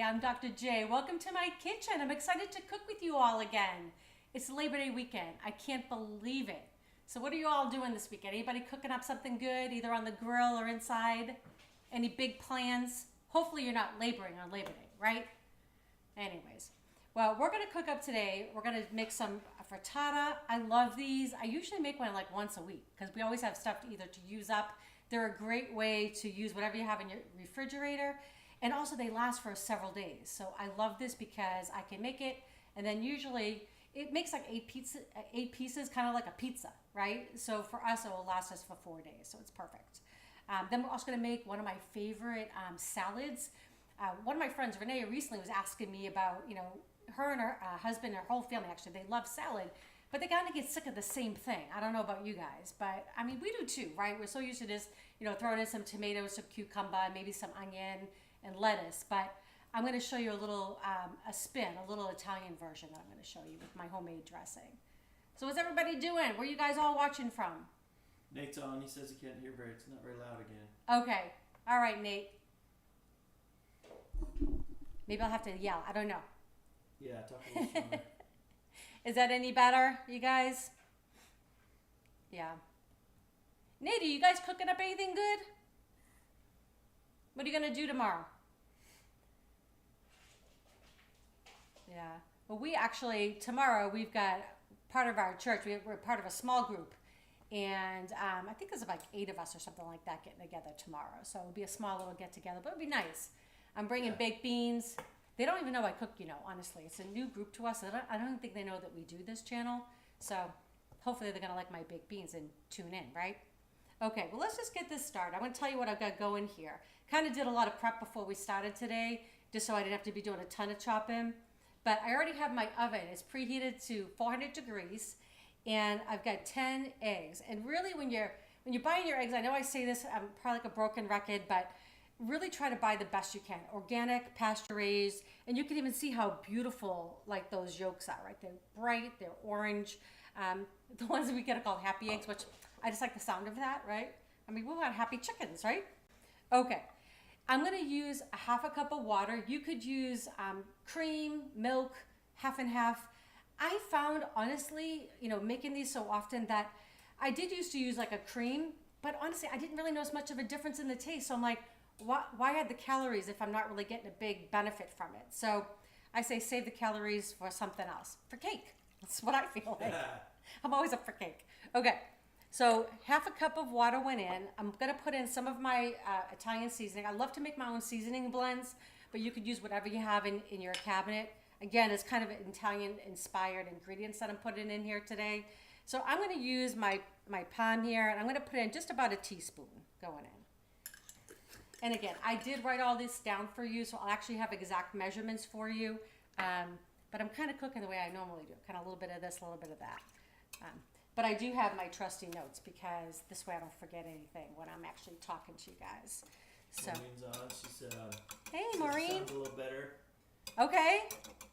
I'm Dr. J. Welcome to my kitchen. I'm excited to cook with you all again. It's Labor Day weekend. I can't believe it. So what are you all doing this weekend? Anybody cooking up something good, either on the grill or inside? Any big plans? Hopefully you're not laboring on Labor Day, right? Anyways, well, we're going to cook up today. We're going to make some frittata. I love these. I usually make one like once a week because we always have stuff to either to use up. They're a great way to use whatever you have in your refrigerator. And also they last for several days. So I love this because I can make it, and then usually it makes like eight pieces, kind of like a pizza, right? So for us, it will last us for 4 days. So it's perfect. Then we're also gonna make one of my favorite salads. One of my friends, Renee, recently was asking me about, her and her husband, her whole family actually, they love salad, but they kind of get sick of the same thing. I don't know about you guys, but I mean, we do too, right? We're so used to this, throwing in some tomatoes, some cucumber, maybe some onion and lettuce, but I'm going to show you a little, a little Italian version that I'm going to show you with my homemade dressing. So what's everybody doing? Where are you guys all watching from? Nate's on. He says he can't hear it's not very loud again. Okay. All right, Nate. Maybe I'll have to yell. I don't know. Yeah, talk a little stronger. Is that any better, you guys? Yeah. Nate, are you guys cooking up anything good? What are you going to do tomorrow? Yeah. Well, we actually, tomorrow, we've got part of our church, we're part of a small group. And I think there's like 8 of us or something like that getting together tomorrow. So it'll be a small little get together, but it'll be nice. I'm bringing baked beans. They don't even know I cook, honestly. It's a new group to us. I don't think they know that we do this channel. So hopefully they're going to like my baked beans and tune in, right? Okay, well, let's just get this started. I'm going to tell you what I've got going here. Kind of did a lot of prep before we started today, just so I didn't have to be doing a ton of chopping. But I already have my oven. It's preheated to 400 degrees, and I've got 10 eggs. And really, when you're buying your eggs, I know I say this, I'm probably like a broken record, but really try to buy the best you can. Organic, pasture-raised, and you can even see how beautiful like those yolks are, right? They're bright, they're orange. The ones that we get are called happy eggs, which I just like the sound of that, right? I mean, we want happy chickens, right? Okay. I'm going to use a half a cup of water. You could use cream, milk, half and half. I found, honestly, making these so often that I did used to use like a cream, but honestly, I didn't really notice much of a difference in the taste. So I'm like, why add the calories if I'm not really getting a big benefit from it? So I say save the calories for something else, for cake. That's what I feel like. I'm always up for cake. Okay. So half a cup of water went in. I'm going to put in some of my Italian seasoning. I love to make my own seasoning blends, but you could use whatever you have in your cabinet. Again, it's kind of Italian-inspired ingredients that I'm putting in here today. So I'm going to use my palm here, and I'm going to put in just about a teaspoon going in. And again, I did write all this down for you, so I'll actually have exact measurements for you. But I'm kind of cooking the way I normally do, kind of a little bit of this, a little bit of that. But I do have my trusty notes because this way I don't forget anything when I'm actually talking to you guys. So. Maureen's on. She said, hey, Maureen. Sounds a little better. Okay.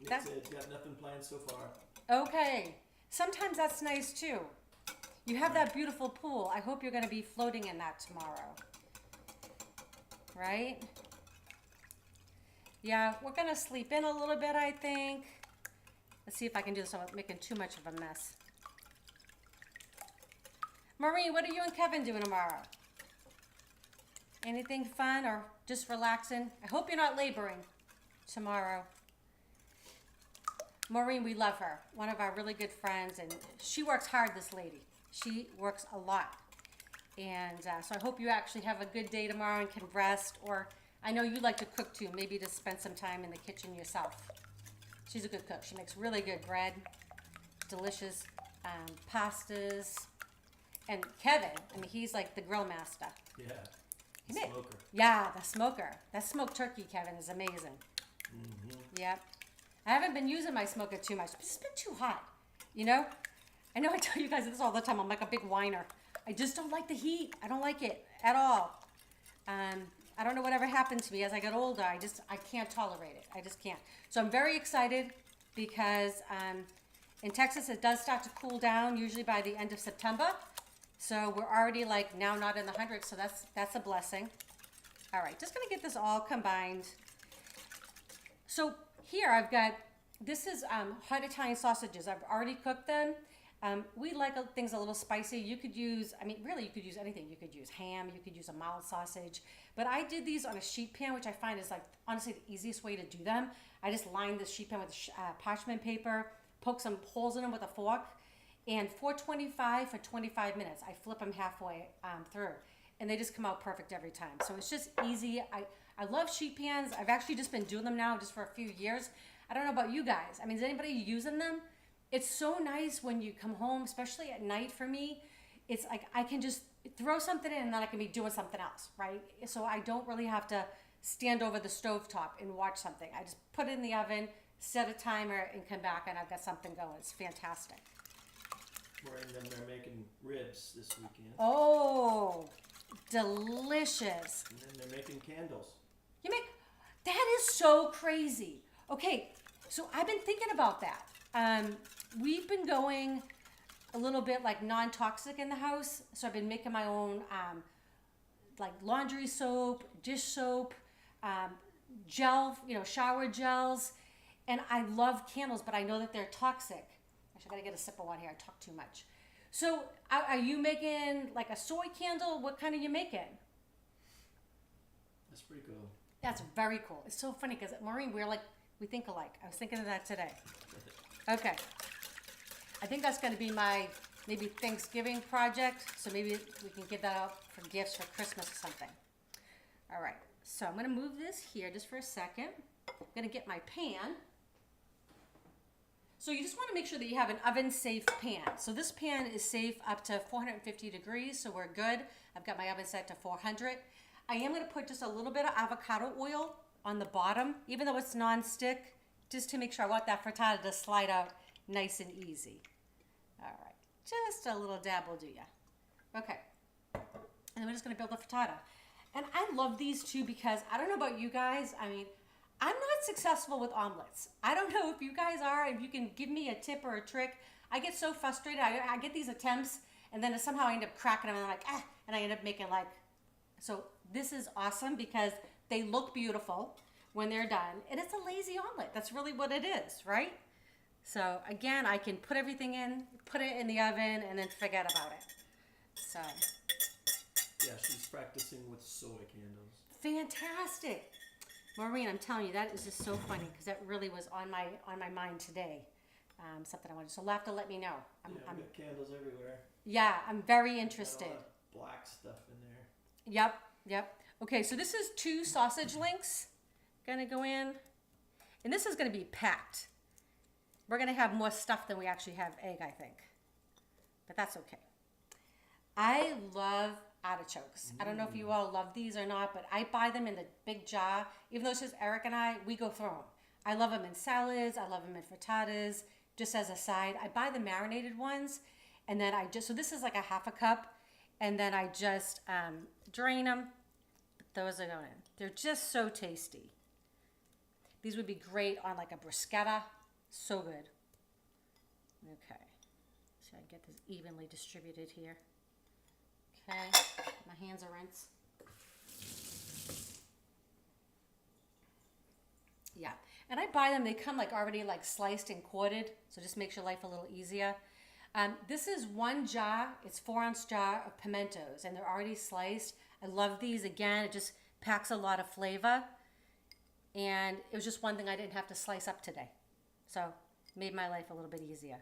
Nate said it's got nothing planned so far. Okay. Sometimes that's nice too. You have that beautiful pool. I hope you're going to be floating in that tomorrow. Right? Yeah, we're going to sleep in a little bit, I think. Let's see if I can do this without making too much of a mess. Maureen, what are you and Kevin doing tomorrow? Anything fun or just relaxing? I hope you're not laboring tomorrow. Maureen, we love her. One of our really good friends, and she works hard, this lady. She works a lot. And so I hope you actually have a good day tomorrow and can rest. Or I know you like to cook too. Maybe just spend some time in the kitchen yourself. She's a good cook. She makes really good bread, delicious pastas. And Kevin, I mean, he's like the grill master. Yeah. The smoker. Yeah, the smoker. That smoked turkey, Kevin, is amazing. Mm-hmm. Yep. I haven't been using my smoker too much. It's been too hot, I know I tell you guys this all the time. I'm like a big whiner. I just don't like the heat. I don't like it at all. I don't know whatever happened to me as I got older. I can't tolerate it. I just can't. So I'm very excited because in Texas it does start to cool down usually by the end of September. So we're already like now not in the hundreds, so that's a blessing. All right, just gonna get this all combined. So here I've got, this is hot Italian sausages. I've already cooked them. We like things a little spicy. You could use, I mean, really, you could use anything. You could use ham, you could use a mild sausage. But I did these on a sheet pan, which I find is like, honestly, the easiest way to do them. I just lined the sheet pan with parchment paper, poke some holes in them with a fork, and 425 for 25 minutes. I flip them halfway through, and they just come out perfect every time. So it's just easy. I love sheet pans. I've actually just been doing them now just for a few years. I don't know about you guys. I mean, is anybody using them? It's so nice when you come home, especially at night for me. It's like I can just throw something in and then I can be doing something else, right? So I don't really have to stand over the stovetop and watch something. I just put it in the oven, set a timer, and come back and I've got something going. It's fantastic. They're making ribs this weekend. Oh, delicious. And then they're making candles. That is so crazy. Okay, so I've been thinking about that. We've been going a little bit like non-toxic in the house. So I've been making my own like laundry soap, dish soap, gel, shower gels. And I love candles, but I know that they're toxic. Actually, I gotta get a sip of one here. I talk too much. So are you making like a soy candle? What kind are you making? That's pretty cool. That's very cool. It's so funny because Maureen, we think alike. I was thinking of that today. Okay. I think that's going to be my maybe Thanksgiving project. So maybe we can give that out for gifts for Christmas or something. All right. So I'm going to move this here just for a second. I'm going to get my pan. So you just want to make sure that you have an oven-safe pan. So this pan is safe up to 450 degrees, so we're good. I've got my oven set to 400. I am going to put just a little bit of avocado oil on the bottom, even though it's non-stick, just to make sure I want that frittata to slide out nice and easy. All right, just a little dab will do ya. Okay, and then we're just going to build the frittata. And I love these too because I don't know about you guys. I mean, I'm not successful with omelets. I don't know if you guys are, if you can give me a tip or a trick. I get so frustrated. I get these attempts and then somehow I end up cracking them and I'm like, and I end up making like, so this is awesome because they look beautiful when they're done. And it's a lazy omelet. That's really what it is, right? So again, I can put everything in, put it in the oven, and then forget about it. So. Yeah, she's practicing with soda candles. Fantastic. Maureen, I'm telling you, that is just so funny because that really was on my mind today. Something I wanted. So you'll have to let me know. We've got candles everywhere. Yeah, I'm very interested. Got all that black stuff in there. Yep. Okay, so this is 2 sausage links. Gonna go in. And this is gonna be packed. We're gonna have more stuff than we actually have egg, I think. But that's okay. I love artichokes. I don't know if you all love these or not, but I buy them in the big jar. Even though it's just Eric and I, we go through them. I love them in salads. I love them in frittatas, just as a side. I buy the marinated ones, and then so this is like a half a cup, and then I just drain them. Those are going in. They're just so tasty. These would be great on like a bruschetta. So good. Okay. So I get this evenly distributed here. Okay. My hands are rinsed. Yeah. And I buy them. They come like already like sliced and quartered. So just makes your life a little easier. This is 1 jar. It's 4-ounce jar of pimentos. And they're already sliced. I love these. Again, it just packs a lot of flavor. And it was just one thing I didn't have to slice up today. So made my life a little bit easier.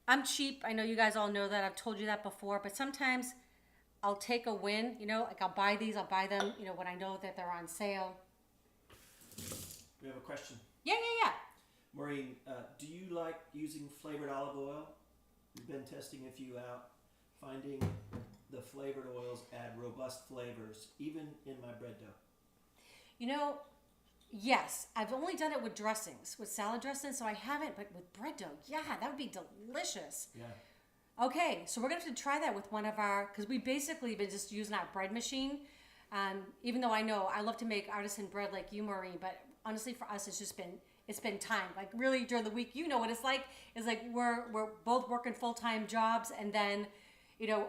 I'm cheap. I know you guys all know that. I've told you that before. But sometimes I'll take a win. Like I'll buy these. I'll buy them, when I know that they're on sale. We have a question. Yeah. Maureen, do you like using flavored olive oil? We've been testing a few out. Finding the flavored oils add robust flavors, even in my bread dough. Yes. I've only done it with dressings, with salad dressings, so I haven't, but with bread dough, yeah, that would be delicious. Yeah. Okay, so we're going to have to try that with one of because we basically been just using our bread machine. Even though I know I love to make artisan bread like you, Maureen, but honestly for us, it's been time. Like really during the week, what it's like. It's like we're both working full-time jobs, and then,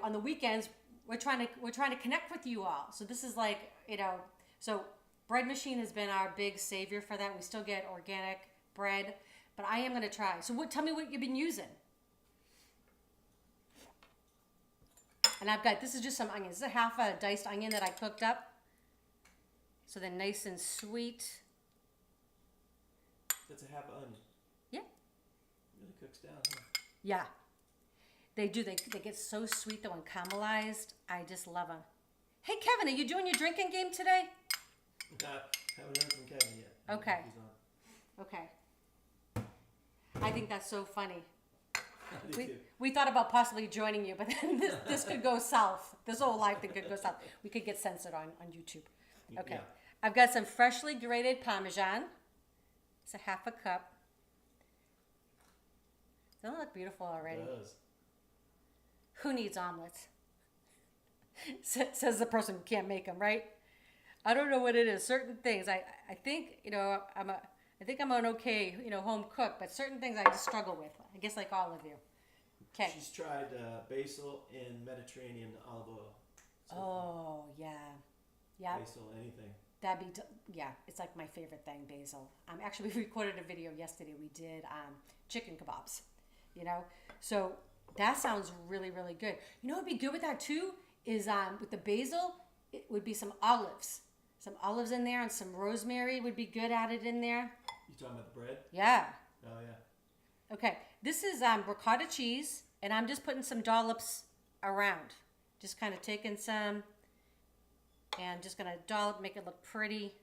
on the weekends we're trying to connect with you all. So this is like, so bread machine has been our big savior for that. We still get organic bread, but I am going to try. So tell me what you've been using. And I've got, this is just some onions. This is a half a diced onion that I cooked up. So they're nice and sweet. That's a half an onion. Yeah. Really cooks down, huh? Yeah. They do. They get so sweet though and caramelized. I just love them. Hey, Kevin, are you doing your drinking game today? Haven't heard from Kevin yet. I don't know Okay. if he's on. Okay. I think that's so funny. I do too. We thought about possibly joining you, but then this could go south. This whole live thing could go south. We could get censored on YouTube. Okay. Yeah. I've got some freshly grated Parmesan. It's a half a cup. Doesn't it look beautiful already? It does. Who needs omelets? Says the person who can't make them, right? I don't know what it is. Certain things, I think, I think I'm an okay, home cook, but certain things I just struggle with. I guess like all of you. Okay. She's tried basil and Mediterranean olive oil. So Oh, yeah. Yeah. basil, anything. Yeah, it's like my favorite thing, basil. Actually, we recorded a video yesterday. We did chicken kebabs, So that sounds really, really good. You know what would be good with that too? Is with the basil, it would be some olives. Some olives in there and some rosemary would be good added in there. You talking about the bread? Yeah. Oh, yeah. Okay, this is ricotta cheese, and I'm just putting some dollops around. Just kind of taking some and just gonna dollop, make it look pretty.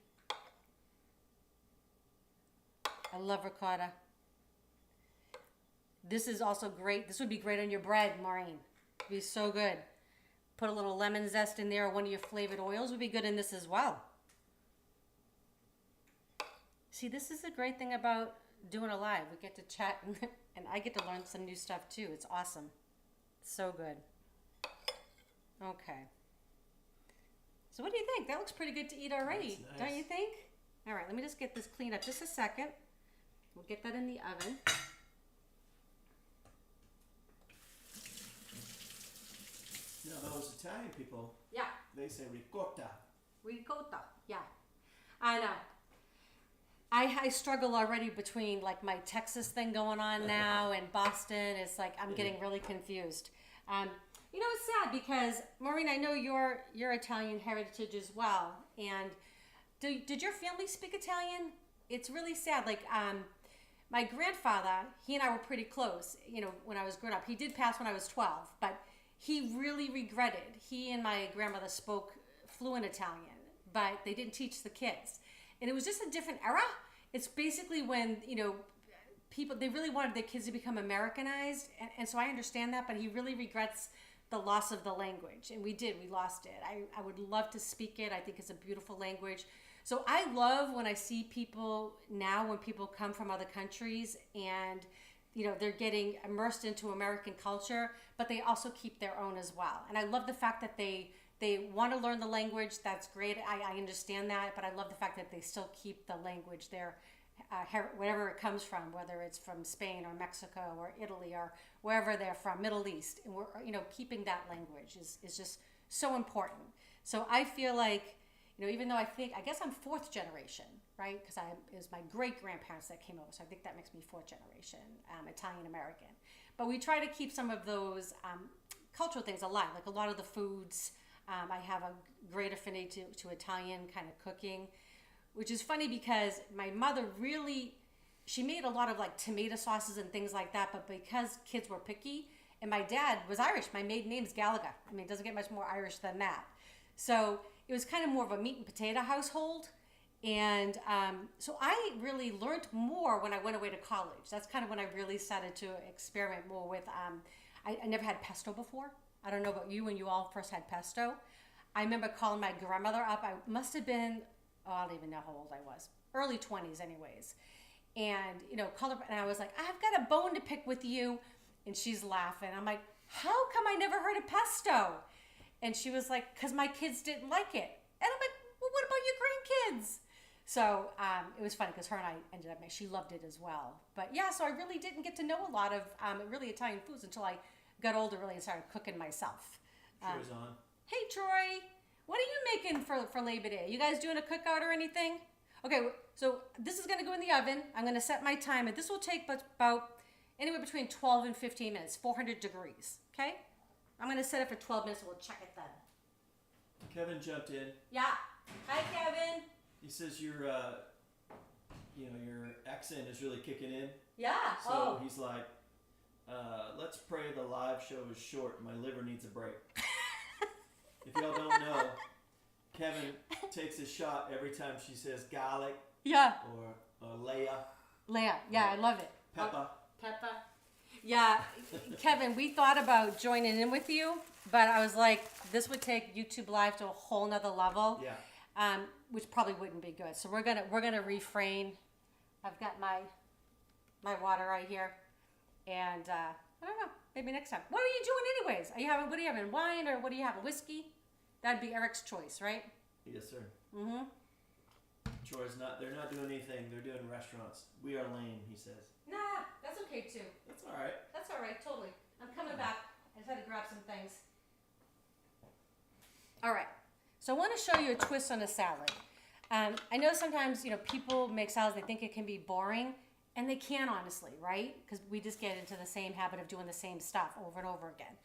I love ricotta. This is also great. This would be great on your bread, Maureen. It'd be so good. Put a little lemon zest in there, or one of your flavored oils would be good in this as well. See, this is the great thing about doing a live. We get to chat and I get to learn some new stuff too. It's awesome. So good. Okay. So what do you think? That looks pretty good to eat already, That's nice. Don't you think? All right, let me just get this cleaned up just a second. We'll get that in the oven. Now, those Italian people, Yeah. they say ricotta. Ricotta, yeah. I know. I struggle already between like my Texas thing going on now and Boston. It's like I'm getting really confused. It's sad because Maureen, I know your Italian heritage as well. And did your family speak Italian? It's really sad. Like my grandfather, he and I were pretty close. When I was growing up, he did pass when I was 12, but he really regretted. He and my grandmother spoke fluent Italian, but they didn't teach the kids. And it was just a different era. It's basically when, people, they really wanted their kids to become Americanized. And so I understand that, but he really regrets the loss of the language. And we lost it. I would love to speak it. I think it's a beautiful language. So I love when I see people now, when people come from other countries and, they're getting immersed into American culture, but they also keep their own as well. And I love the fact that they want to learn the language. That's great. I understand that, but I love the fact that they still keep the language there, wherever it comes from, whether it's from Spain or Mexico or Italy or wherever they're from, Middle East. And we're, keeping that language is just so important. So I feel like, even though I guess I'm fourth generation, right? Because it was my great grandparents that came over, so I think that makes me fourth generation Italian American. But we try to keep some of those cultural things alive, like a lot of the foods. I have a great affinity to Italian kind of cooking, which is funny because my mother she made a lot of like tomato sauces and things like that, but because kids were picky, and my dad was Irish, my maiden name's Gallagher. I mean, it doesn't get much more Irish than that. So it was kind of more of a meat and potato household. And so I really learned more when I went away to college. That's kind of when I really started to experiment more with, I never had pesto before. I don't know about you when you all first had pesto. I remember calling my grandmother up. I must have been, I don't even know how old I was. Early 20s anyways. And, called her, and I was like, I've got a bone to pick with you. And she's laughing. I'm like, how come I never heard of pesto? And she was like, because my kids didn't like it. And I'm like, well, what about your grandkids? So it was funny because her and I ended up, she loved it as well. But yeah, so I really didn't get to know a lot of really Italian foods until I got older really and started cooking myself. Troy's on. Hey, Troy. What are you making for Labor Day? You guys doing a cookout or anything? Okay, so this is gonna go in the oven. I'm gonna set my timer. This will take about anywhere between 12 and 15 minutes, 400 degrees, okay? I'm gonna set it for 12 minutes and we'll check it then. Kevin jumped in. Yeah. Hi, Kevin. He says your accent is really kicking in. Yeah. So he's like, let's pray the live show is short. My liver needs a break. If y'all don't know, Kevin takes a shot every time she says garlic. Yeah. Or Leia. Leia. Yeah, I love it. Pepper. Pepper. Yeah, Kevin, we thought about joining in with you, but I was like, this would take YouTube Live to a whole nother level. Yeah. Which probably wouldn't be good. So we're gonna refrain. I've got my water right here, and I don't know, maybe next time. What are you doing anyways? What are you having? Wine or what are you having? Whiskey? That'd be Eric's choice, right? Yes, sir. Mm-hmm. They're not doing anything. They're doing restaurants. We are lame, he says. Nah, that's okay too. That's all right. That's all right, totally. I'm coming back. I just had to grab some things. All right. So I want to show you a twist on a salad. I know sometimes, people make salads, they think it can be boring, and they can honestly, right? Because we just get into the same habit of doing the same stuff over and over again.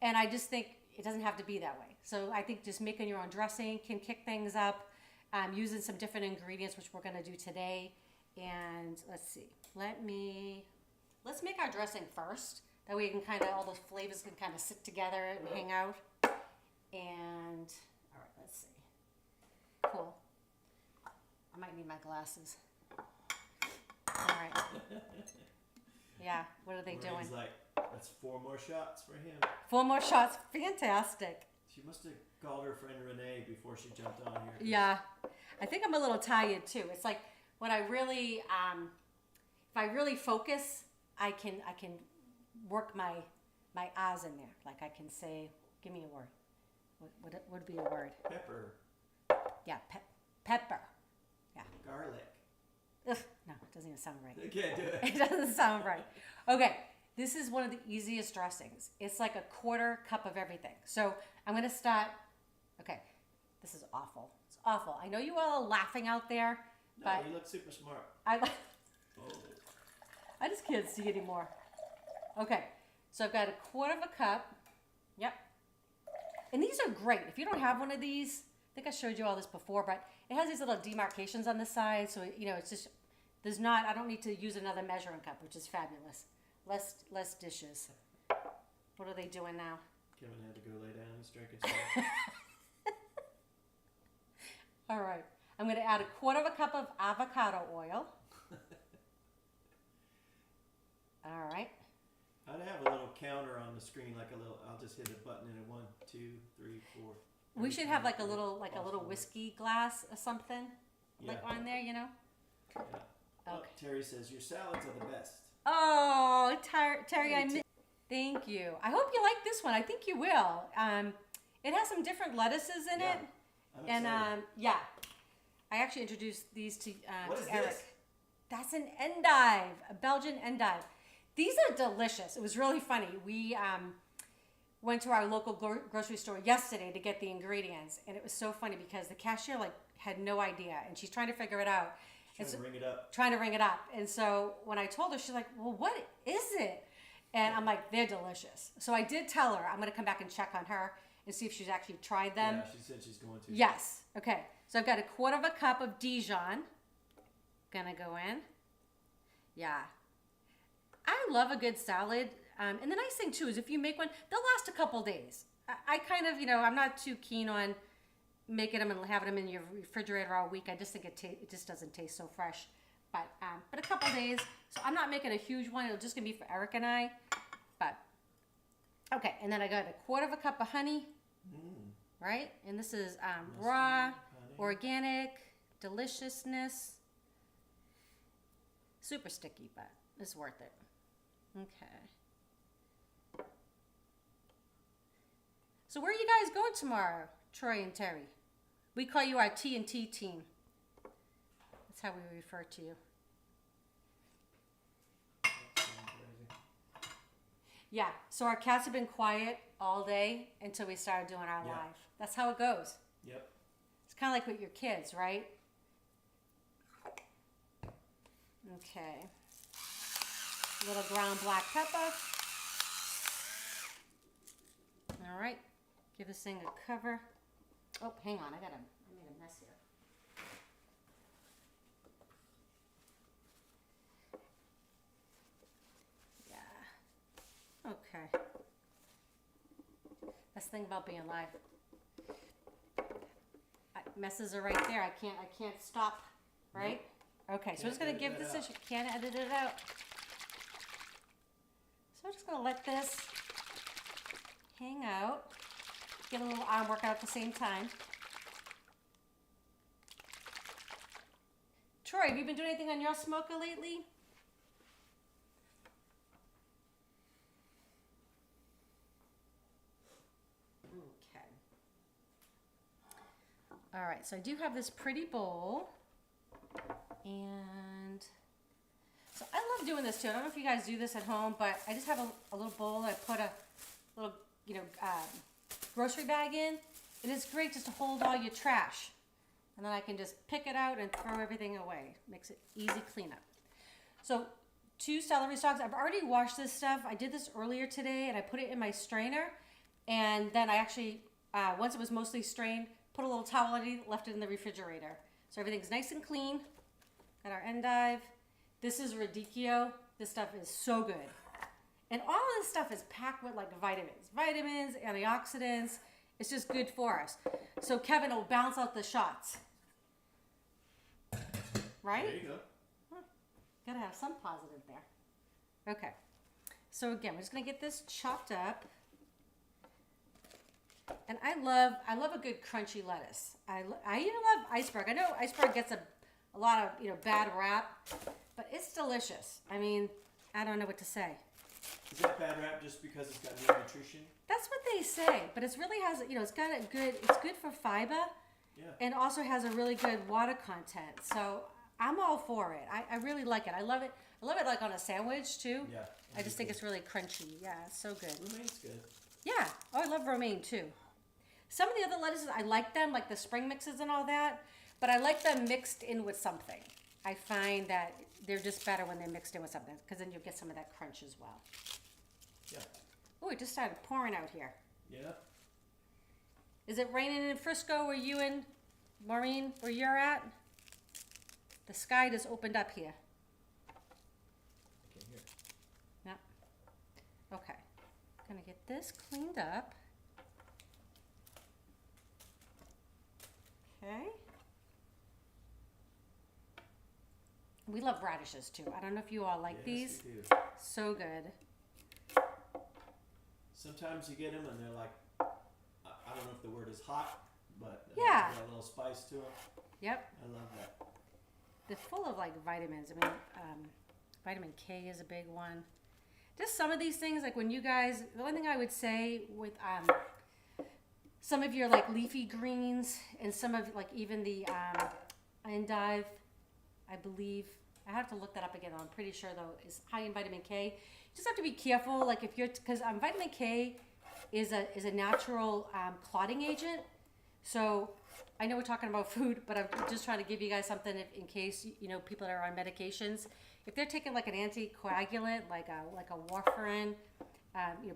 And I just think it doesn't have to be that way. So I think just making your own dressing can kick things up, using some different ingredients, which we're going to do today. And let's see, let's make our dressing first. That way all those flavors can kind of sit together and hang out. And, all right, let's see. Cool. I might need my glasses. All right. Yeah, what are they doing? He's like, that's 4 more shots for him. 4 more shots, fantastic. She must have called her friend Renee before she jumped on here. Yeah, I think I'm a little tired too. It's like when I really, if I really focus, I can work my ahs in there. Like I can say, give me a word. What would be a word? Pepper. Yeah, pepper. Yeah. Garlic. Ugh, no, it doesn't even sound right. I can't do it. It doesn't sound right. Okay, this is one of the easiest dressings. It's like a 1/4 cup of everything. So I'm going to start. Okay, this is awful. It's awful. I know you all are laughing out there, No, but you look super smart. Oh. I just can't see anymore. Okay, so I've got a 1/4 cup. Yep. And these are great. If you don't have one of these, I think I showed you all this before, but it has these little demarcations on the side. So, it's just, I don't need to use another measuring cup, which is fabulous. Less dishes. What are they doing now? Kevin had to go lay down. He's drinking some. All right. I'm going to add a 1/4 cup of avocado oil. All right. I'd have a little counter on the screen, I'll just hit a button and a 1, 2, 3, 4. We should have like a little whiskey glass or something on there, Yeah. Okay. Terry says, your salads are the best. Oh, Terry, thank you. I hope you like this one. I think you will. It has some different lettuces in it. I'm And excited. I actually introduced these to What is Eric. this? That's an endive, a Belgian endive. These are delicious. It was really funny. We went to our local grocery store yesterday to get the ingredients, and it was so funny because the cashier had no idea, and she's trying to figure it out. Trying to ring it up. Trying to ring it up. And so when I told her, she's like, well, what is it? And I'm like, they're delicious. So I did tell her I'm going to come back and check on her and see if she's actually tried them. Yeah, she said she's going to. Yes. Okay. So I've got a 1/4 cup of Dijon. Gonna go in. Yeah. I love a good salad. And the nice thing too is if you make one, they'll last a couple days. I kind of, I'm not too keen on making them and having them in your refrigerator all week. I just think it just doesn't taste so fresh. But a couple days. So I'm not making a huge one. It'll just gonna be for Eric and I. But okay, and then I got a 1/4 cup of honey. Right? And this is raw, honey. organic, deliciousness. Super sticky, but it's worth it. Okay. So where are you guys going tomorrow, Troy and Terry? We call you our T&T team. That's how we refer to you. Yeah, so our cats have been quiet all day until we started doing our live. That's how it goes. Yep. It's kind of like with your kids, right? Okay. A little ground black pepper. All right. Give this thing a cover. Oh, hang on. I made a mess here. Yeah. Okay. That's the thing about being live. Messes are right there. I can't stop, right? Okay, so I'm just gonna give this a can't edit it out. So I'm just gonna let this hang out. Get a little arm workout at the same time. Troy, have you been doing anything on your smoker lately? Okay. All right, so I do have this pretty bowl. And so I love doing this too. I don't know if you guys do this at home, but I just have a little bowl. I put a little, grocery bag in. It is great just to hold all your trash. And then I can just pick it out and throw everything away. Makes it easy cleanup. So 2 celery stalks. I've already washed this stuff. I did this earlier today and I put it in my strainer. And then I actually, once it was mostly strained, put a little towel on it, left it in the refrigerator. So everything's nice and clean. Got our endive. This is radicchio. This stuff is so good. And all of this stuff is packed with like vitamins, antioxidants. It's just good for us. So Kevin will balance out the shots. Right? There you go. Gotta have some positive there. Okay. So again, we're just gonna get this chopped up. And I love a good crunchy lettuce. I even love iceberg. I know iceberg gets a lot of bad rap, but it's delicious. I mean, I don't know what to say. Is that bad rap just because it's got no nutrition? That's what they say, but it's really has it's got a good. It's good for fiber, Yeah. and also has a really good water content. So I'm all for it. I really like it. I love it. I love it like on a sandwich too. Yeah. I just think it's really crunchy. Yeah, it's so good. Romaine's good. Yeah. Oh, I love romaine too. Some of the other lettuces, I like them, like the spring mixes and all that, but I like them mixed in with something. I find that they're just better when they're mixed in with something, because then you'll get some of that crunch as well. Yeah. Oh, it just started pouring out here. Yeah. Is it raining in Frisco where you and Maureen, where you're at? The sky just opened up here. I can hear it. Yep. Okay. Gonna get this cleaned up. Okay. We love radishes too. I don't know if you all like these. We do. So good. Sometimes you get them and they're like, I don't know if the word is hot, but Yeah. they got a little spice to them. Yep. I love that. They're full of like vitamins. I mean, vitamin K is a big one. Just some of these things, like when you guys, the one thing I would say with some of your like leafy greens and some of like even the endive, I believe, I have to look that up again. I'm pretty sure though is high in vitamin K. You just have to be careful, like if you're, because vitamin K is a natural clotting agent. So I know we're talking about food, but I'm just trying to give you guys something in case people that are on medications. If they're taking like an anticoagulant, like a warfarin,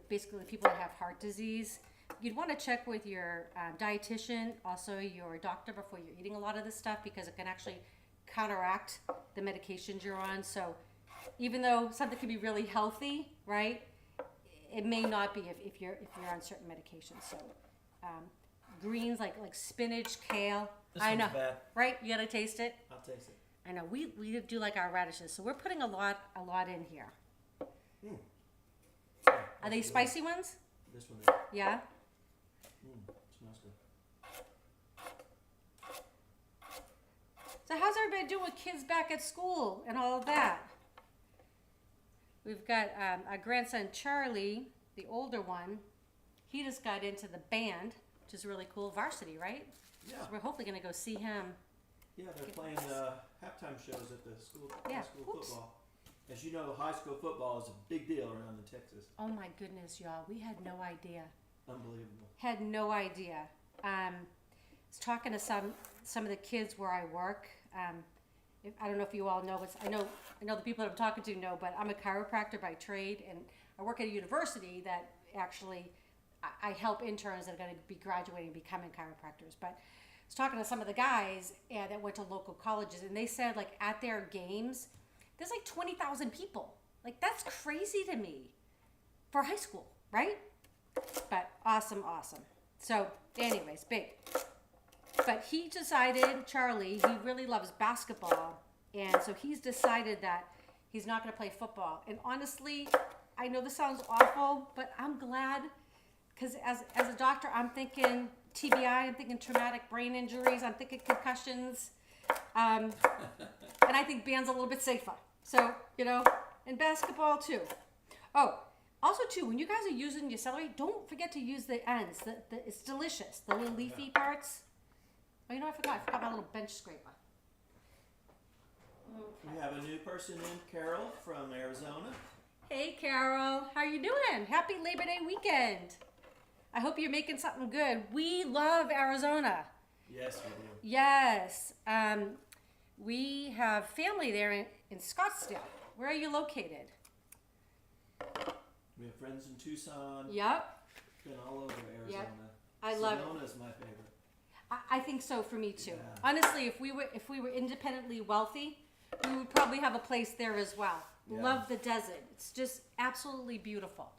basically people that have heart disease, you'd want to check with your dietitian, also your doctor before you're eating a lot of this stuff, because it can actually counteract the medications you're on. So even though something could be really healthy, right, it may not be if you're on certain medications. So greens like spinach, kale. This I one's know, bad. right? You gotta taste it. I'll taste it. I know we do like our radishes, so we're putting a lot in here. Mm. Are they spicy ones? This one is. Yeah. Smells good. So how's everybody doing with kids back at school and all of that? We've got our grandson Charlie, the older one. He just got into the band, which is really cool. Varsity, right? Yeah. So we're hopefully going to go see him. Yeah, they're playing halftime shows at the school, Yeah. high school Oops. football. As you know, high school football is a big deal around in Texas. Oh my goodness, y'all. We had no idea. Unbelievable. Had no idea. was talking to some of the kids where I work. I don't know if you all know, but I know the people that I'm talking to know, but I'm a chiropractor by trade, and I work at a university that actually I help interns that are going to be graduating, becoming chiropractors. But I was talking to some of the guys that went to local colleges, and they said like at their games, there's like 20,000 people. Like that's crazy to me for high school, right? But awesome. So anyways, big. But he decided, Charlie, he really loves basketball. And so he's decided that he's not going to play football. And honestly, I know this sounds awful, but I'm glad because as a doctor, I'm thinking TBI, I'm thinking traumatic brain injuries, I'm thinking concussions. And I think band's a little bit safer. So, and basketball too. Oh, also too, when you guys are using your celery, don't forget to use the ends. It's delicious. The little leafy parts. Oh, I forgot my little bench scraper. Okay. We have a new person in, Carol from Arizona. Hey, Carol. How you doing? Happy Labor Day weekend. I hope you're making something good. We love Arizona. Yes, we do. Yes. We have family there in Scottsdale. Where are you located? We have friends in Tucson. Yep. Been all over Arizona. Yep. I love it. Sedona's my favorite. I think so for me too. Yeah. Honestly, if we were independently wealthy, we would probably have a place there as well. Yeah. Love the desert. It's just absolutely beautiful.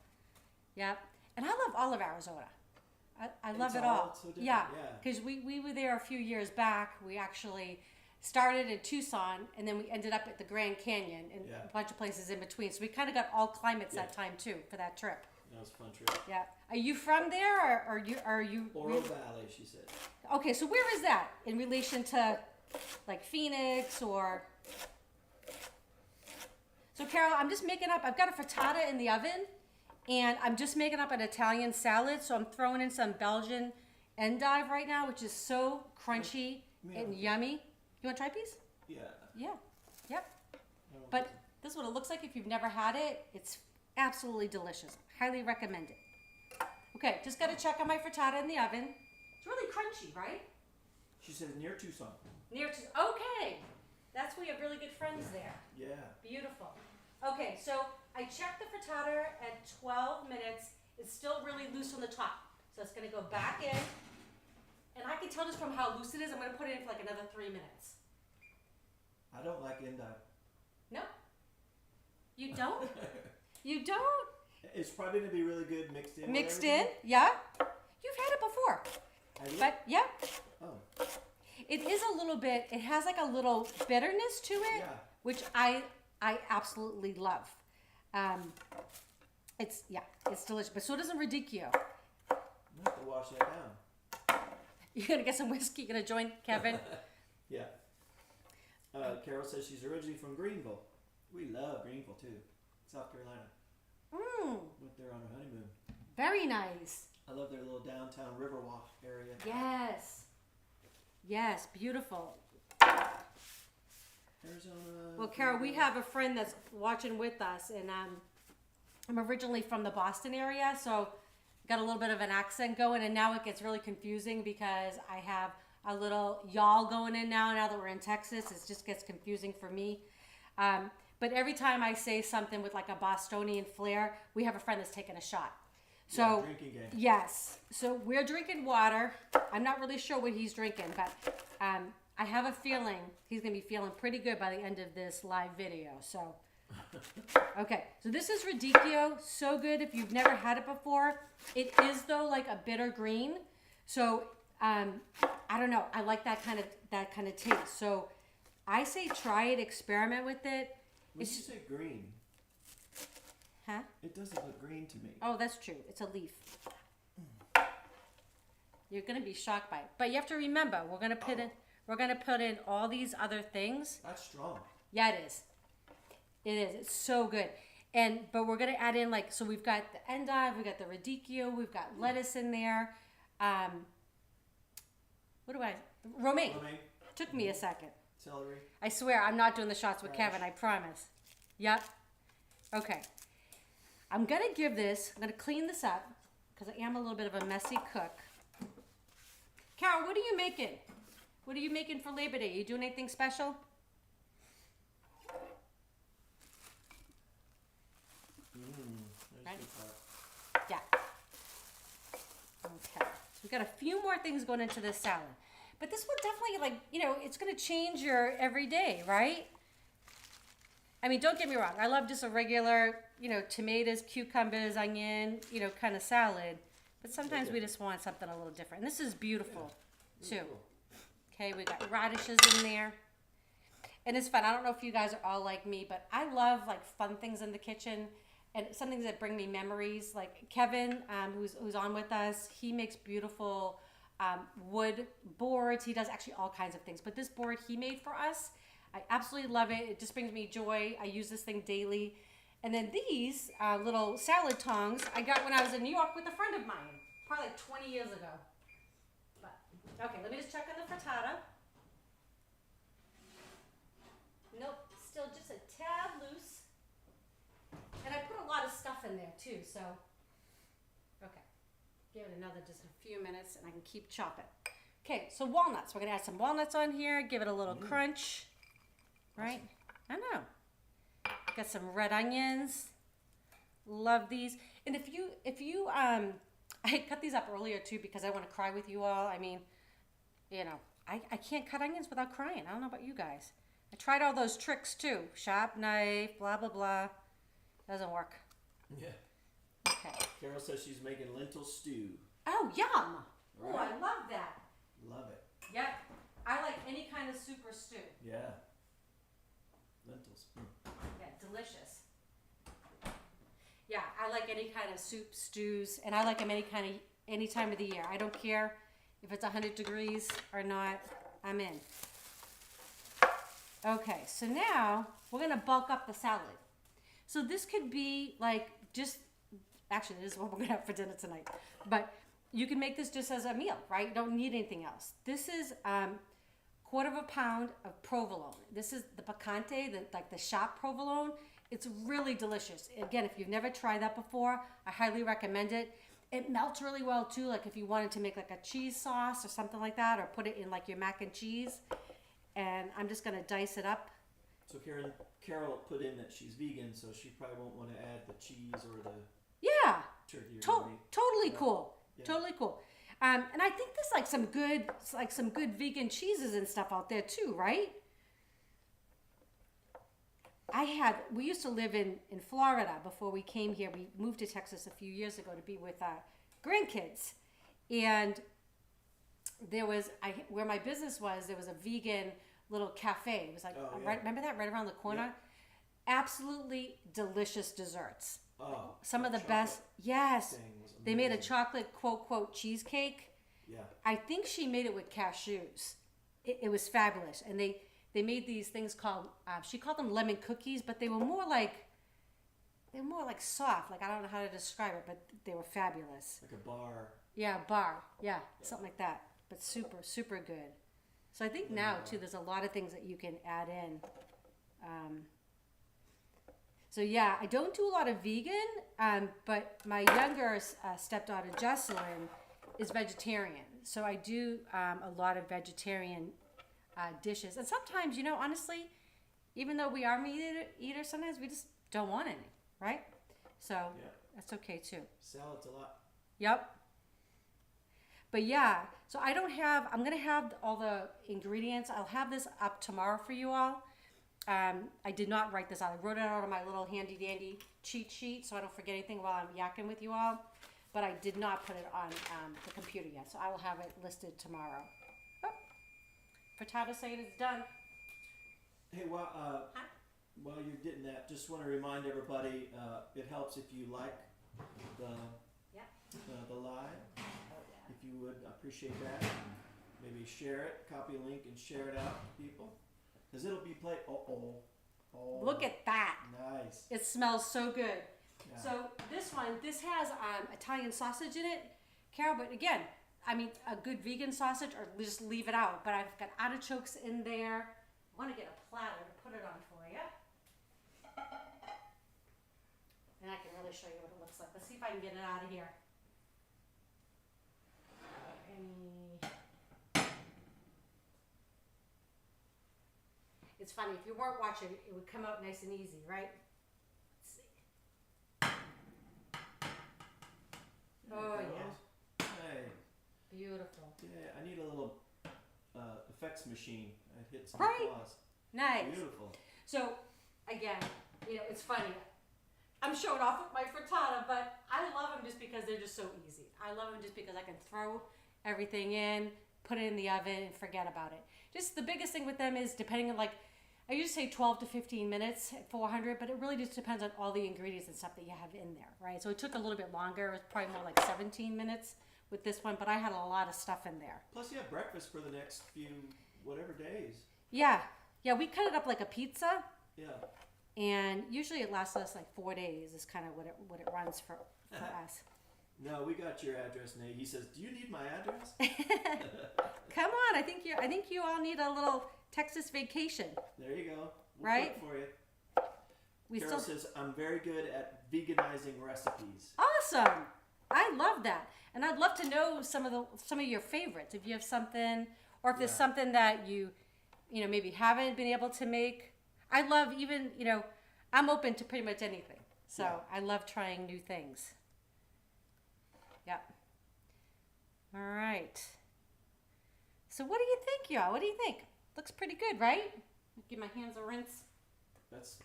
Yep. And I love all of Arizona. I love it all. So different. Yeah. Because we were there a few years back. We actually started in Tucson and then we ended up at the Grand Canyon and a bunch of places in between. So we kind of got all climates that time too for that trip. That was a fun trip. Yeah. Are you from there or are you Oro Valley, she said. Okay, so where is that in relation to like Phoenix or... So Carol, I'm just making up, I've got a frittata in the oven and I'm just making up an Italian salad. So I'm throwing in some Belgian endive right now, which is so crunchy and yummy. You want to try a piece? Yeah. Yeah. Yep. But this is what it looks like if you've never had it. It's absolutely delicious. Highly recommend it. Okay, just got to check on my frittata in the oven. It's really crunchy, right? She says near Tucson. Near to, okay. That's where you have really good friends there. Yeah. Beautiful. Okay, so I checked the frittata at 12 minutes. It's still really loose on the top. So it's going to go back in. And I can tell just from how loose it is, I'm going to put it in for like another 3 minutes. I don't like endive. No? You don't? You don't? It's probably going to be really good mixed in. Mixed in? Yeah. You've had it before. Have you? But, yeah. Oh. It is a little bit, it has like a little bitterness to it, which I absolutely love. It's delicious, but so does a radicchio. I'm going to have to wash that down. You're going to get some whiskey, you're going to join Kevin? Yeah. Carol says she's originally from Greenville. We love Greenville too. South Carolina. Went there on our honeymoon. Very nice. I love their little downtown Riverwalk area. Yes. Yes, beautiful. Arizona. Well, Carol, we have a friend that's watching with us, and I'm originally from the Boston area, so got a little bit of an accent going, and now it gets really confusing because I have a little y'all going in now that we're in Texas. It just gets confusing for me. But every time I say something with like a Bostonian flair, we have a friend that's taking a shot. So drinking game. yes, so we're drinking water. I'm not really sure what he's drinking, but I have a feeling he's gonna be feeling pretty good by the end of this live video. So, okay, so this is radicchio, so good if you've never had it before. It is though like a bitter green, so I don't know. I like that kind of taste. So I say try it, experiment with it. When you say green, huh? it doesn't look green to me. Oh, that's true. It's a leaf. You're gonna be shocked by it, but you have to remember we're gonna put in all these other things. That's strong. Yeah, it is. It is. It's so good. But we're gonna add in so we've got the endive, we've got the radicchio, we've got lettuce in there. Romaine. Took me a second. Celery. I swear I'm not doing the shots with Kevin, I promise. Yep. Okay. I'm gonna clean this up because I am a little bit of a messy cook. Carol, what are you making? What are you making for Labor Day? You doing anything special? There's Right. the part. Yeah. Okay. So we've got a few more things going into this salad. But this one definitely, like, you know, it's going to change your everyday, right? I mean, don't get me wrong. I love just a regular, you know, tomatoes, cucumbers, onion, you know, kind of salad. But sometimes we just want something a little different. And this is beautiful, too. Cool. Okay, we got radishes in there. And it's fun. I don't know if you guys are all like me, but I love, like, fun things in the kitchen. And some things that bring me memories. Like Kevin, who's on with us, he makes beautiful wood boards. He does actually all kinds of things. But this board he made for us, I absolutely love it. It just brings me joy. I use this thing daily. And then these little salad tongs I got when I was in New York with a friend of mine, probably like 20 years ago. But okay, let me just check on the frittata. Nope, still just a tad loose. And I put a lot of stuff in there too, so okay. Give it another just a few minutes and I can keep chopping. Okay, so walnuts. We're gonna add some walnuts on here, give it a little crunch. Right? I know. Got some red onions. Love these. And if you I cut these up earlier too because I want to cry with you all. I mean, you know, I can't cut onions without crying. I don't know about you guys. I tried all those tricks too. Sharp knife, blah blah blah. Doesn't work. Yeah. Okay. Carol says she's making lentil stew. Oh, yum! Oh, Right. I love that. Love it. Yep. I like any kind of soup or stew. Yeah. Lentils. Yeah, delicious. Yeah, I like any kind of soup, stews, and I like them any time of the year. I don't care if it's 100 degrees or not. I'm in. Okay, so now we're gonna bulk up the salad. So this could be like just, actually this is what we're gonna have for dinner tonight. But you can make this just as a meal, right? You don't need anything else. This is 1/4 pound of provolone. This is the picante, like the shop provolone. It's really delicious. Again, if you've never tried that before, I highly recommend it. It melts really well too, like if you wanted to make like a cheese sauce or something like that, or put it in like your mac and cheese. And I'm just gonna dice it up. So Carol put in that she's vegan, so she probably won't want to add the cheese or the Yeah, turkey or meat. totally Yeah. cool. Yeah. Totally cool. And I think there's like some good vegan cheeses and stuff out there too, right? We used to live in Florida before we came here. We moved to Texas a few years ago to be with grandkids. And there was, where my business was, there was a vegan little cafe. It was like, Oh, yeah. right, remember that, right around the corner? Absolutely delicious desserts. Oh. Some of the chocolate best, yes. thing was They made a amazing. chocolate quote cheesecake. Yeah. I think she made it with cashews. It was fabulous. And they made these things called, she called them lemon cookies, but they were more like soft. Like, I don't know how to describe it, but they were fabulous. Like a bar. Yeah, bar. Yeah, something like that. But super, super good. So I think now, too, there's a lot of things that you can add in. So yeah, I don't do a lot of vegan, but my younger stepdaughter, Jocelyn, is vegetarian. So I do a lot of vegetarian dishes. And sometimes, you know, honestly, even though we are meat eaters, sometimes we just don't want any, right? So Yeah. that's okay too. Salad's a lot. Yep. But yeah, so I'm going to have all the ingredients. I'll have this up tomorrow for you all. I did not write this out. I wrote it out on my little handy dandy cheat sheet so I don't forget anything while I'm yakking with you all. But I did not put it on the computer yet, so I will have it listed tomorrow. Oh, frittata saying it's done. Hey, while you're getting that, just want to remind everybody, it helps if you like the live. Oh, yeah. If you would, I appreciate that. Maybe share it, copy a link and share it out to people. Because it'll be played. Oh. Look at that. Nice. It smells so good. Yeah. So this has Italian sausage in it, Carol. But again, I mean, a good vegan sausage, or just leave it out. But I've got artichokes in there. I want to get a platter to put it on for you. And I can really show you what it looks like. Let's see if I can get it out of here. It's funny, if you weren't watching, it would come out nice and easy, right? Let's see. Oh, yeah. Hey. Beautiful. Yeah, I need a little effects machine. I hit some Right. applause. Nice. Beautiful. So, again, it's funny. I'm showing off with my frittata, but I love them just because they're just so easy. I love them just because I can throw everything in, put it in the oven, and forget about it. Just the biggest thing with them is depending on, like, I usually say 12 to 15 minutes at 400, but it really just depends on all the ingredients and stuff that you have in there, right? So it took a little bit longer. It was probably more like 17 minutes with this one, but I had a lot of stuff in there. Plus, you have breakfast for the next few whatever days. Yeah. Yeah, we cut it up like a pizza. Yeah. And usually it lasts us like 4 days is kind of what it runs for us. No, we got your address, Nate. He says, "Do you need my address?" Come on, I think you all need a little Texas vacation. There you go. We'll Right? cook for you. We Carol still says, "I'm very good at veganizing recipes." awesome. I love that, and I'd love to know some of your favorites. If you have something, or if there's Yeah. something that you maybe haven't been able to make. I love even I'm open to pretty much anything. So Yeah. I love trying new things. Yep. All right. So what do you think, y'all? What do you think? Looks pretty good, right? Give my hands a rinse. That's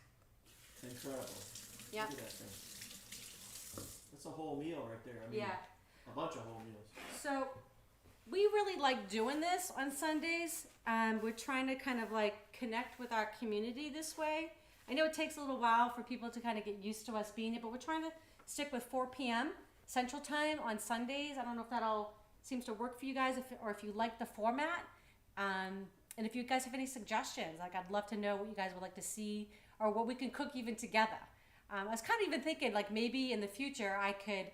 incredible. Yeah. Look at that thing. That's a whole meal right there. I mean, Yeah. a bunch of whole meals. So we really like doing this on Sundays. We're trying to kind of like connect with our community this way. I know it takes a little while for people to kind of get used to us being here, but we're trying to stick with 4 p.m. Central Time on Sundays. I don't know if that all seems to work for you guys, or if you like the format. And if you guys have any suggestions, like I'd love to know what you guys would like to see, or what we can cook even together. I was kind of even thinking like maybe in the future I could,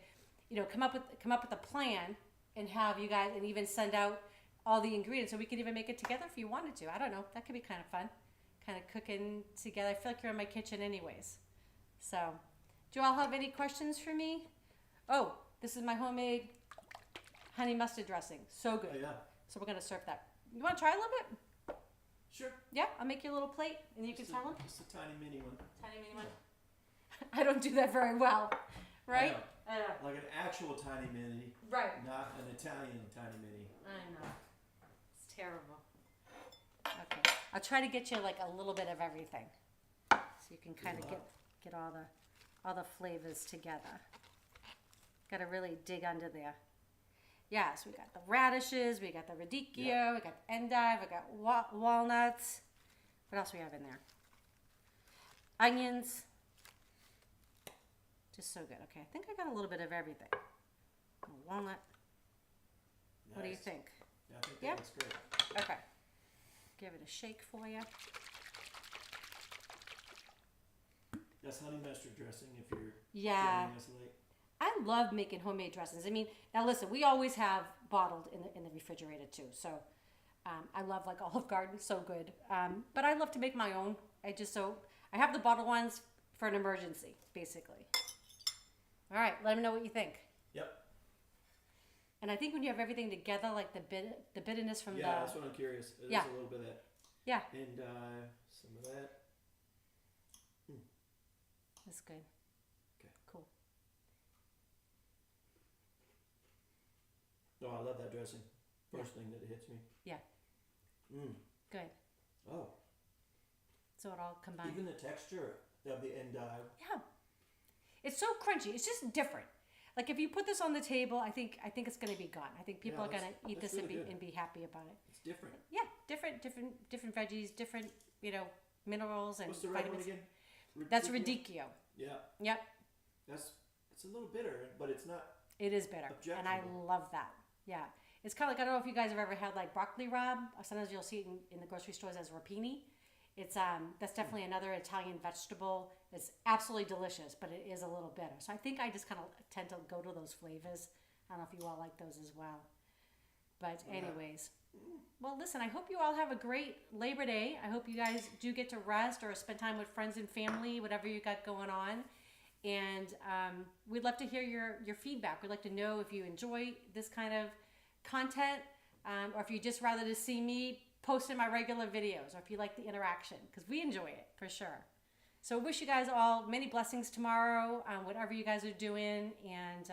come up with a plan and have you guys, and even send out all the ingredients so we could even make it together if you wanted to. I don't know. That could be kind of fun. Kind of cooking together. I feel like you're in my kitchen anyways. So, do you all have any questions for me? Oh, this is my homemade honey mustard dressing. So Oh good. yeah. So we're going to serve that. You want to try a little bit? Sure. Yeah, I'll make you a little plate and you can Just tell them. Just a tiny mini one. Tiny mini one. I don't do that very well, right? I know. Like an actual tiny mini, Right. not an Italian tiny mini. I know. It's terrible. Okay. I'll try to get you like a little bit of everything, so you can kind of get all the flavors together. Got to really dig under there. Yeah, so we got the radishes, we got the radicchio, we got endive, we got walnuts. What else we have in there? Onions. Just so good. Okay, I think I got a little bit of everything. Walnut. What do you Nice. think? Yeah, I think Yeah? that looks great. Okay. Give it a shake for you. That's honey mustard dressing if you're Yeah. joining us late. I love making homemade dressings. I mean, now listen, we always have bottled in the refrigerator too. So I love like Olive Garden, so good. But I love to make my own. I have the bottled ones for an emergency, basically. All right, let me know what you think. Yep. And I think when you have everything together, like the bitterness from Yeah, that's what I'm curious. There's Yeah. a little bit of that. Yeah. And some of that. That's good. Okay. Cool. Oh, I love that dressing. First thing that hits me. Yeah. Mm. Good. Oh, So it all combined. even the texture of the endive. Yeah. It's so crunchy. It's just different. Like if you put this on the table, I think it's going to be gone. I think people Yeah, are going that's- to eat that's this really and be happy about it. It's different. Yeah, different veggies, different minerals and What's the red one vitamins. again? That's Radicchio? radicchio. Yeah, Yep, it's a little bitter, but it's not. it is bitter, and I Objectionable. love that. Yeah, it's kind of like I don't know if you guys have ever had like broccoli rabe. Sometimes you'll see it in the grocery stores as rapini. It's that's definitely another Italian vegetable. It's absolutely delicious, but it is a little bitter. So I think I just kind of tend to go to those flavors. I don't know if you all like those as well. But anyways, well, listen, I hope you all have a great Labor Day. I hope you guys do get to rest or spend time with friends and family, whatever you got going on. And we'd love to hear your feedback. We'd like to know if you enjoy this kind of content, or if you just rather to see me post in my regular videos, or if you like the interaction, because we enjoy it for sure. So wish you guys all many blessings tomorrow on whatever you guys are doing, and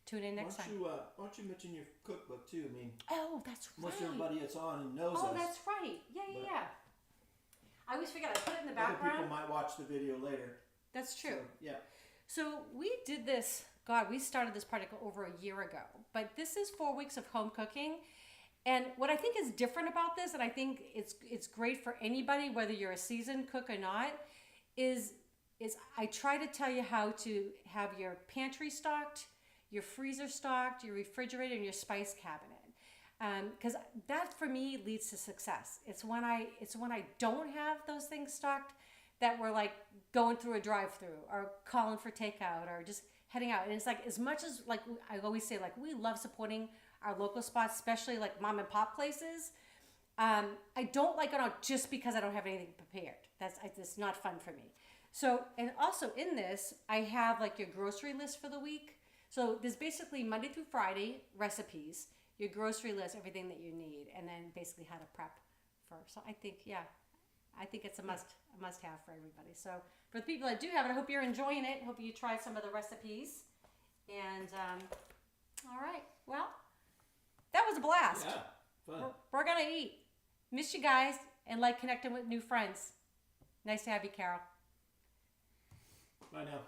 tune in next time. Why don't you mention your cookbook too? I mean, Oh, that's right. most everybody that's on knows us. Oh, that's right. Yeah. I always forget. I put it in the Other background. people might watch the video later. That's true. So, yeah. So we did this. God, we started this project over a year ago. But this is 4 weeks of home cooking. And what I think is different about this, and I think it's great for anybody, whether you're a seasoned cook or not, is I try to tell you how to have your pantry stocked, your freezer stocked, your refrigerator, and your spice cabinet. Because that for me leads to success. It's when I don't have those things stocked that we're like going through a drive-through or calling for takeout or just heading out. And it's like, as much as like I always say, like we love supporting our local spots, especially like mom and pop places. I don't like it out just because I don't have anything prepared. That's not fun for me. So, and also in this, I have like your grocery list for the week. So there's basically Monday through Friday recipes, your grocery list, everything that you need, and then basically how to prep for. So I think it's a must have for everybody. So for the people that do have it, I hope you're enjoying it. Hope you try some of the recipes. And all right, well, that was a blast. Yeah, fun. We're gonna eat. Miss you guys, and like connecting with new friends. Nice to have you, Carol. Bye now.